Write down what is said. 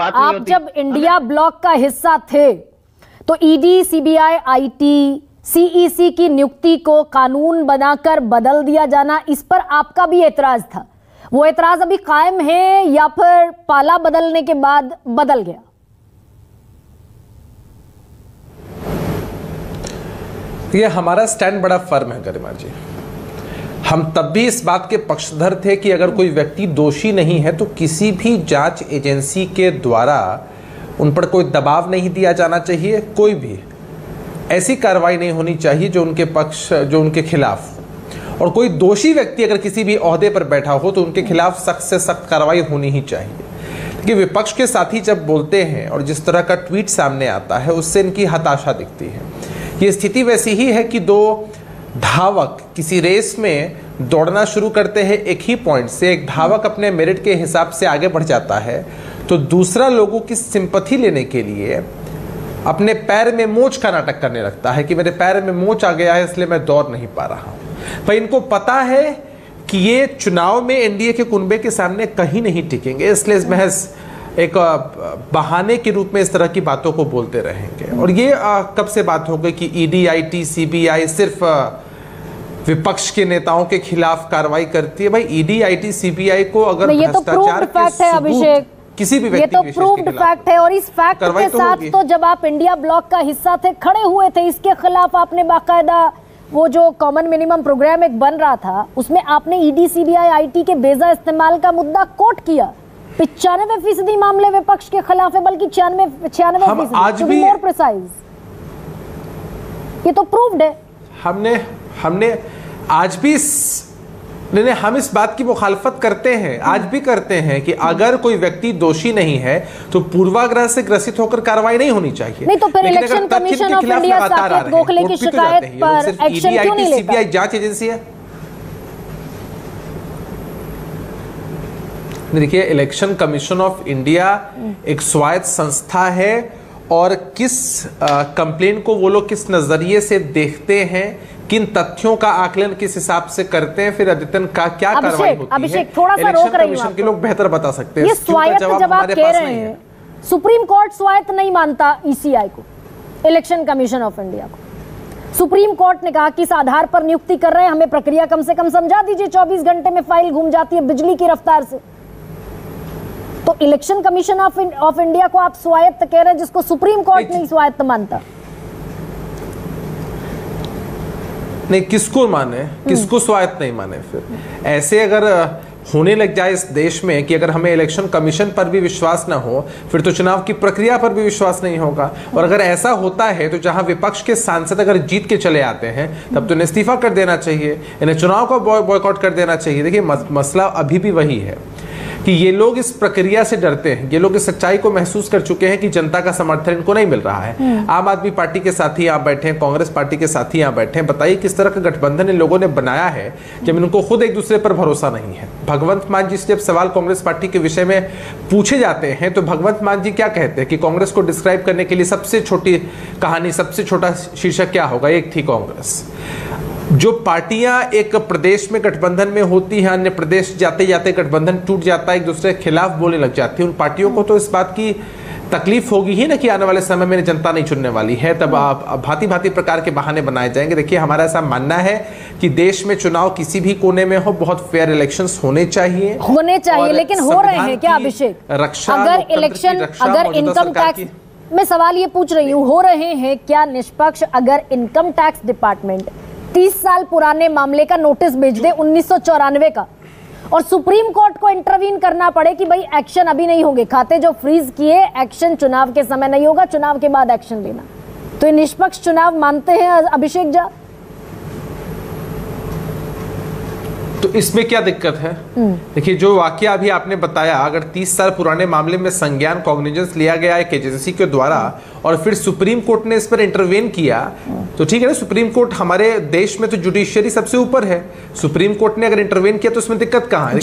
आप जब India block का हिस्सा थे तो ईडी, सीबीआई, आईटी, सीईसी की नियुक्ति को कानून बनाकर बदल दिया जाना, इस पर आपका भी एतराज था। वो एतराज अभी कायम है या फिर पाला बदलने के बाद बदल गया? ये हमारा स्टैंड बड़ा फर्म है गरिमा जी। हम तब भी इस बात के पक्षधर थे कि अगर कोई व्यक्ति दोषी नहीं है तो किसी भी जांच एजेंसी के द्वारा उन पर कोई दबाव नहीं दिया जाना चाहिए, कोई भी ऐसी कार्रवाई नहीं होनी चाहिए जो उनके खिलाफ, और कोई दोषी व्यक्ति अगर किसी भी ओहदे पर बैठा हो तो उनके खिलाफ सख्त से सख्त कार्रवाई होनी ही चाहिए। कि विपक्ष के साथी जब बोलते हैं और जिस तरह का ट्वीट सामने आता है उससे इनकी हताशा दिखती है। ये स्थिति वैसी ही है कि दो धावक किसी रेस में दौड़ना शुरू करते हैं, एक ही पॉइंट से एक धावक अपने मेरिट के हिसाब से आगे बढ़ जाता है तो दूसरा लोगों की सिंपैथी लेने के लिए अपने पैर में मोच का नाटक करने लगता है कि मेरे पैर में मोच आ गया है इसलिए मैं दौड़ नहीं पा रहा हूं। पर इनको पता है कि ये चुनाव में एनडीए के कुनबे के सामने कहीं नहीं टिकेंगे, इसलिए इस महज एक बहाने के रूप में इस तरह की बातों को बोलते रहेंगे। और ये कब से बात हो गई कि ईडी, आईटी, सीबीआई सिर्फ विपक्ष के नेताओं के खिलाफ कार्रवाई करती है? भाई ईडी, आईटी, सीबीआई को अगर भ्रष्टाचार के सबूत किसी भी व्यक्ति ये तो प्रूव्ड फैक्ट है, और इस फैक्ट के साथ तो जब आप इंडिया ब्लॉक का हिस्सा थे, खड़े हुए थे, इसके खिलाफ आपने बाकायदा वो जो कॉमन मिनिमम प्रोग्राम एक बन रहा था उसमें आपने ईडी, सीबीआई, आईटी के बेजा इस्तेमाल का मुद्दा कोट किया। 95% मामले विपक्ष के खिलाफ है, बल्कि 96% आज भी मोर प्रिसाइज। ये तो प्रूव्ड है। हमने आज भी नहीं, हम इस बात की मुखालफत करते हैं, आज भी करते हैं कि अगर कोई व्यक्ति दोषी नहीं है तो पूर्वाग्रह से ग्रसित होकर कार्रवाई नहीं होनी चाहिए। नहीं तो फिर election commission of India Saket Gokhale की शिकायत पर एक्शन क्यों नहीं लेता? सीबीआई जांच एजेंसी है। देखिए, इलेक्शन कमीशन ऑफ इंडिया एक स्वायत्त संस्था है और किस कंप्लेन को वो लोग किस नजरिए से देखते हैं, किन तथ्यों का आकलन किस हिसाब से करते हैं, फिर अद्यतन का क्या कार्रवाई होती है, थोड़ा सा रोक रही हूं, के लोग बेहतर बता सकते हैं। ये स्वायत्त जब आप कह रहे हैं, सुप्रीम कोर्ट स्वायत्त नहीं मानता ईसीआई को, इलेक्शन कमीशन ऑफ इंडिया को। सुप्रीम कोर्ट ने कहा कि इस आधार पर नियुक्ति कर रहे हैं, हमें प्रक्रिया कम से कम समझा दीजिए। 24 घंटे में फाइल घूम जाती है बिजली की रफ्तार से। तो इलेक्शन कमीशन ऑफ इंडिया को आप स्वायत्त कह रहे हैं, जिसको सुप्रीम कोर्ट नहीं स्वायत्त मानता। नहीं, किसको माने, किसको स्वायत्त नहीं माने? फिर ऐसे अगर होने लग जाए इस देश में कि अगर हमें इलेक्शन कमीशन पर भी विश्वास ना हो फिर तो चुनाव की प्रक्रिया पर भी विश्वास नहीं होगा। और अगर ऐसा होता है तो जहां विपक्ष के सांसद अगर जीत के चले आते हैं तब तो इस्तीफा कर देना चाहिए, इन्हें चुनाव को बॉयकॉट कर देना चाहिए। देखिए, मसला अभी भी वही है कि ये लोग इस प्रक्रिया से डरते हैं। ये लोग इस सच्चाई को महसूस कर चुके हैं कि जनता का समर्थन इनको नहीं मिल रहा है। आम आदमी पार्टी के साथी यहाँ बैठे हैं, कांग्रेस पार्टी के साथी यहाँ बैठे हैं। बताइए किस तरह का गठबंधन इन लोगों ने बनाया है जब इनको खुद एक दूसरे पर भरोसा नहीं है। भगवंत मान जी से जब सवाल कांग्रेस पार्टी के विषय में पूछे जाते हैं तो भगवंत मान जी क्या कहते हैं कि कांग्रेस को डिस्क्राइब करने के लिए सबसे छोटी कहानी, सबसे छोटा शीर्षक क्या होगा? एक थी कांग्रेस। जो पार्टियां एक प्रदेश में गठबंधन में होती हैं, अन्य प्रदेश जाते जाते गठबंधन टूट जाता है, एक दूसरे के खिलाफ बोलने लग जाती है, उन पार्टियों को तो इस बात की तकलीफ होगी ही ना कि आने वाले समय में जनता नहीं चुनने वाली है, तब भांति भांति प्रकार के बहाने बनाए जाएंगे। देखिए, हमारा ऐसा मानना है कि देश में चुनाव किसी भी कोने में हो, बहुत फेयर इलेक्शंस होने चाहिए, लेकिन हो रहे हैं क्या अभिषेक? अगर इलेक्शन, अगर इनकम टैक्स, मैं सवाल ये पूछ रही हूँ, हो रहे हैं क्या निष्पक्ष? अगर इनकम टैक्स डिपार्टमेंट 30 साल पुराने मामले का नोटिस भेज दे 1994 का, और सुप्रीम कोर्ट को इंटरवीन करना पड़े कि भाई एक्शन अभी नहीं होंगे, खाते जो फ्रीज किए, एक्शन चुनाव के समय नहीं होगा, चुनाव के बाद एक्शन लेना, तो ये निष्पक्ष चुनाव मानते हैं अभिषेक झा? तो इसमें क्या दिक्कत है? देखिए, जो वाकया अभी आपने बताया, अगर 30 साल पुराने मामले में संज्ञान कॉग्निजेंस लिया गया एक एजेंसी के द्वारा और फिर सुप्रीम कोर्ट ने इस पर इंटरवेन किया तो ठीक है ना। सुप्रीम कोर्ट हमारे देश में तो जुडिशियरी सबसे ऊपर है, सुप्रीम कोर्ट ने अगर इंटरवेन किया तो उसमें दिक्कत कहां है?